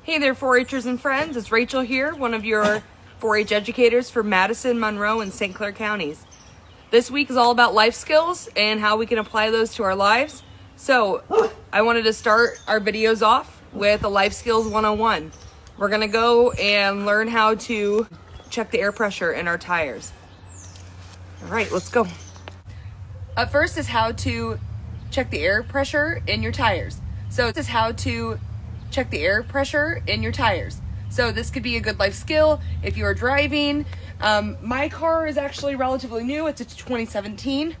Hey there, 4-Hers and friends. It's Rachel here, one of your 4-H educators for Madison, Monroe, and St. Clair counties. This week is all about life skills and how we can apply those to our lives. So I wanted to start our videos off with a Life Skills 101. We're going to go and learn how to check the air pressure in our tires. All right, let's go. Up first is how to check the air pressure in your tires. So this is how to check the air pressure in your tires. So this could be a good life skill if you are driving. My car is actually relatively new. It's a 2017,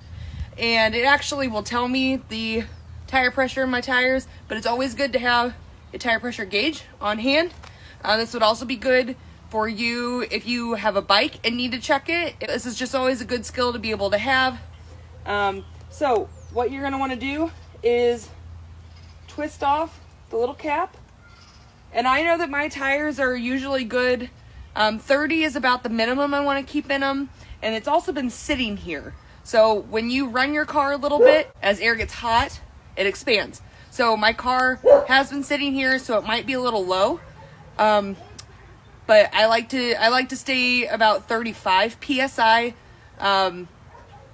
and it actually will tell me the tire pressure in my tires, but it's always good to have a tire pressure gauge on hand. This would also be good for you if you have a bike and need to check it. This is just always a good skill to be able to have. So what you're going to want to do is twist off the little cap. And I know that my tires are usually good. 30 is about the minimum I want to keep in them. And it's also been sitting here. So when you run your car a little bit, as air gets hot, it expands. So my car has been sitting here, so it might be a little low. But I like to stay about 35 PSI.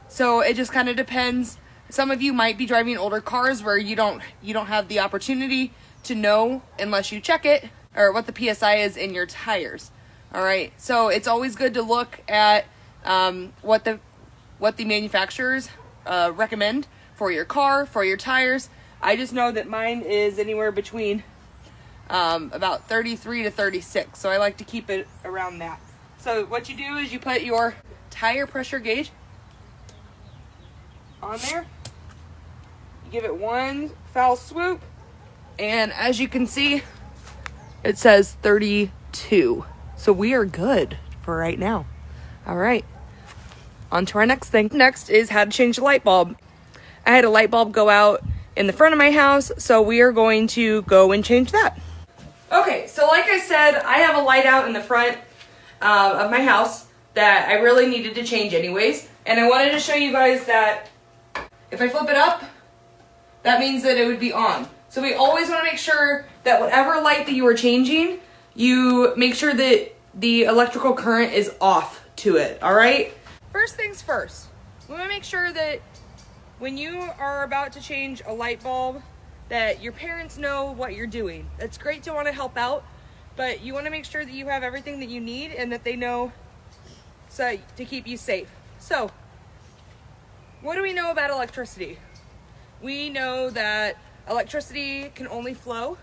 So it just kind of depends. Some of you might be driving older cars where you don't have the opportunity to know unless you check it, or what the PSI is in your tires. All right, so it's always good to look at what the manufacturers recommend for your car, for your tires. I just know that mine is anywhere between about 33 to 36, so I like to keep it around that. So what you do is you put your tire pressure gauge on there, you give it one foul swoop, and as you can see, it says 32. So we are good for right now. All right, on to our next thing. Next is how to change the light bulb. I had a light bulb go out in the front of my house, so we are going to go and change that. Okay, so like I said, I have a light out in the front of my house that I really needed to change anyways. And I wanted to show you guys that if I flip it up, that means that it would be on. So we always want to make sure that whatever light that you are changing, you make sure that the electrical current is off to it, all right? First things first, we want to make sure that when you are about to change a light bulb, that your parents know what you're doing. It's great to want to help out, but you want to make sure that you have everything that you need and that they know, so to keep you safe. So, what do we know about electricity? We know that electricity can only flow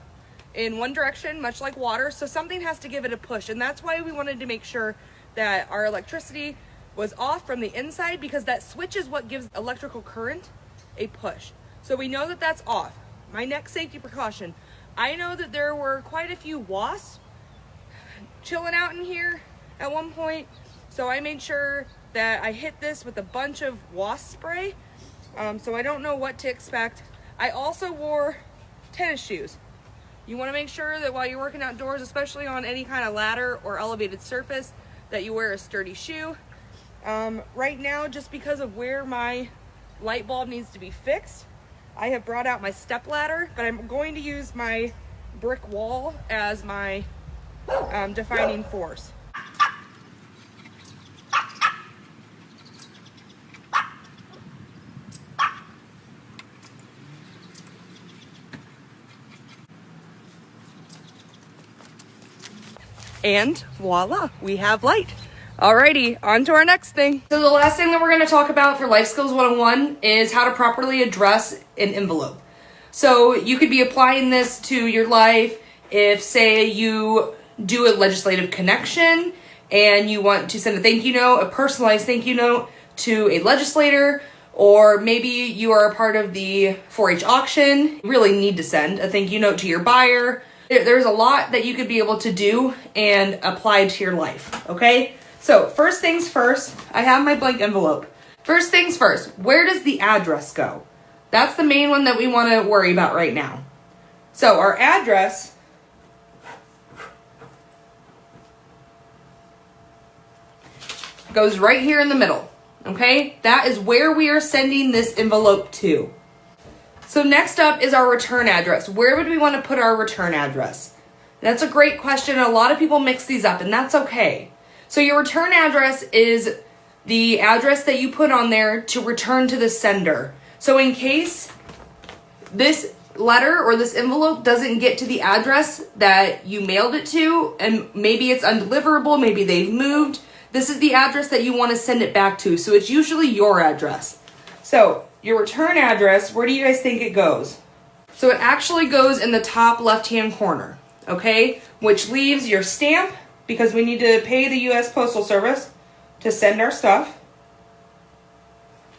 in one direction, much like water, so something has to give it a push, and that's why we wanted to make sure that our electricity was off from the inside, because that switch is what gives electrical current a push. So we know that that's off. My next safety precaution, I know that there were quite a few wasps chilling out in here at one point, so I made sure that I hit this with a bunch of wasp spray, so I don't know what to expect. I also wore tennis shoes. You want to make sure that while you're working outdoors, especially on any kind of ladder or elevated surface, that you wear a sturdy shoe. Right now, just because of where my light bulb needs to be fixed, I have brought out my step ladder, but I'm going to use my brick wall as my defining force. And voila, we have light. Alrighty, on to our next thing. So the last thing that we're going to talk about for Life Skills 101 is how to properly address an envelope. So you could be applying this to your life if, say, you do a legislative connection and you want to send a thank you note, a personalized thank you note to a legislator, or maybe you are a part of the 4-H auction. You really need to send a thank you note to your buyer. There's a lot that you could be able to do and apply to your life, okay? So first things first, I have my blank envelope. First things first, where does the address go? That's the main one that we want to worry about right now. So our address goes right here in the middle, okay? That is where we are sending this envelope to. So next up is our return address. Where would we want to put our return address? That's a great question. A lot of people mix these up, and that's okay. So your return address is the address that you put on there to return to the sender. So in case this letter or this envelope doesn't get to the address that you mailed it to, and maybe it's undeliverable, maybe they've moved, this is the address that you want to send it back to. So it's usually your address. So your return address, where do you guys think it goes? So it actually goes in the top left-hand corner, okay? Which leaves your stamp, because we need to pay the U.S. Postal Service to send our stuff.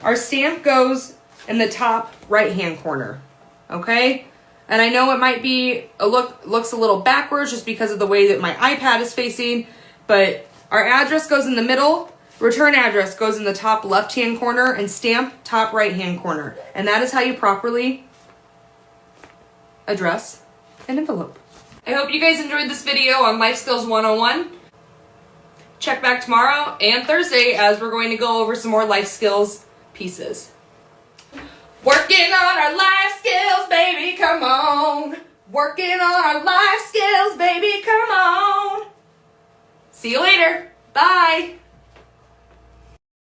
Our stamp goes in the top right-hand corner, okay? And I know it might be looks a little backwards just because of the way that my iPad is facing, but our address goes in the middle, return address goes in the top left-hand corner, and stamp top right-hand corner. And that is how you properly address an envelope. I hope you guys enjoyed this video on Life Skills 101. Check back tomorrow and Thursday as we're going to go over some more life skills pieces. Working on our life skills, baby, come on. Working on our life skills, baby, come on. See you later. Bye.